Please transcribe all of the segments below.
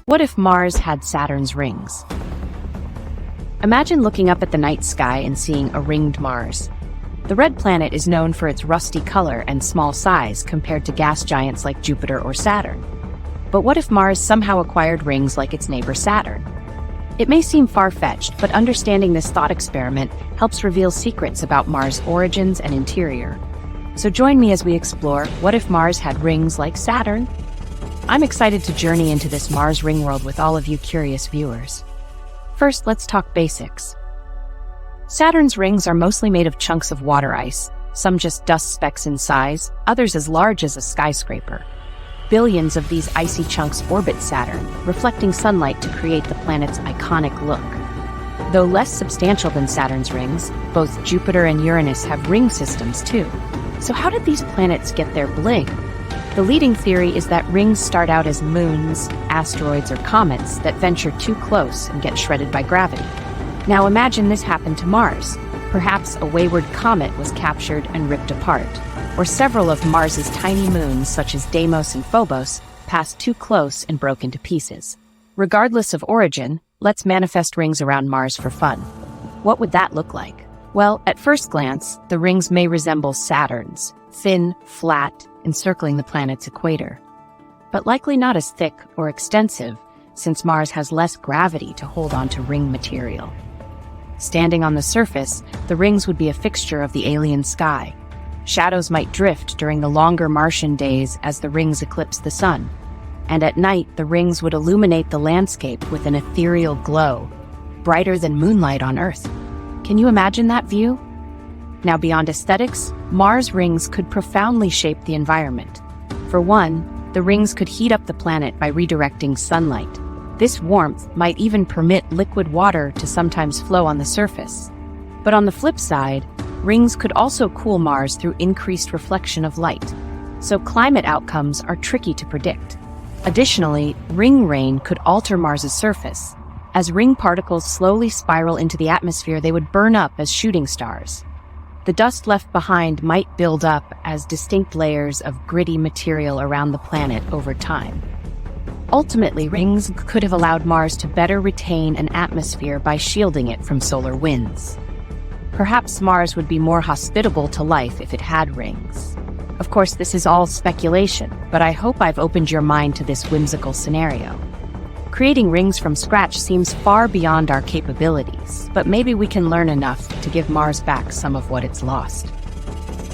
What if Mars had Saturn's rings? Imagine looking up at the night sky and seeing a ringed Mars. The red planet is known for its rusty color and small size compared to gas giants like Jupiter or Saturn. But what if Mars somehow acquired rings like its neighbor Saturn? It may seem far-fetched, but understanding this thought experiment helps reveal secrets about Mars' origins and interior. So join me as we explore, what if Mars had rings like Saturn? I'm excited to journey into this Mars ring world with all of you curious viewers. First, let's talk basics. Saturn's rings are mostly made of chunks of water ice, some just dust specks in size, others as large as a skyscraper. Billions of these icy chunks orbit Saturn, reflecting sunlight to create the planet's iconic look. Though less substantial than Saturn's rings, both Jupiter and Uranus have ring systems too. So how did these planets get their bling? The leading theory is that rings start out as moons, asteroids, or comets that venture too close and get shredded by gravity. Now imagine this happened to Mars. Perhaps a wayward comet was captured and ripped apart, or several of Mars's tiny moons, such as Deimos and Phobos, passed too close and broke into pieces. Regardless of origin, let's manifest rings around Mars for fun. What would that look like? Well, at first glance, the rings may resemble Saturn's, thin, flat, encircling the planet's equator. But likely not as thick or extensive, since Mars has less gravity to hold onto ring material. Standing on the surface, the rings would be a fixture of the alien sky. Shadows might drift during the longer Martian days as the rings eclipse the sun. And at night, the rings would illuminate the landscape with an ethereal glow, brighter than moonlight on Earth. Can you imagine that view? Now, beyond aesthetics, Mars rings could profoundly shape the environment. For one, the rings could heat up the planet by redirecting sunlight. This warmth might even permit liquid water to sometimes flow on the surface. But on the flip side, rings could also cool Mars through increased reflection of light. So climate outcomes are tricky to predict. Additionally, ring rain could alter Mars's surface. As ring particles slowly spiral into the atmosphere, they would burn up as shooting stars. The dust left behind might build up as distinct layers of gritty material around the planet over time. Ultimately, rings could have allowed Mars to better retain an atmosphere by shielding it from solar winds. Perhaps Mars would be more hospitable to life if it had rings. Of course, this is all speculation, but I hope I've opened your mind to this whimsical scenario. Creating rings from scratch seems far beyond our capabilities, but maybe we can learn enough to give Mars back some of what it's lost.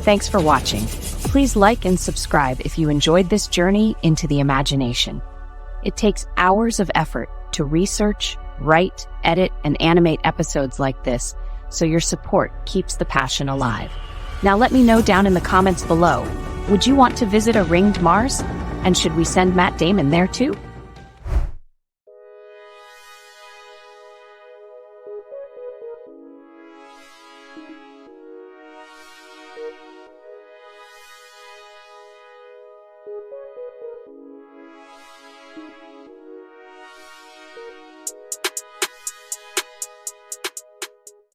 Thanks for watching. Please like and subscribe if you enjoyed this journey into the imagination. It takes hours of effort to research, write, edit, and animate episodes like this, so your support keeps the passion alive. Now let me know down in the comments below, would you want to visit a ringed Mars? And should we send Matt Damon there too?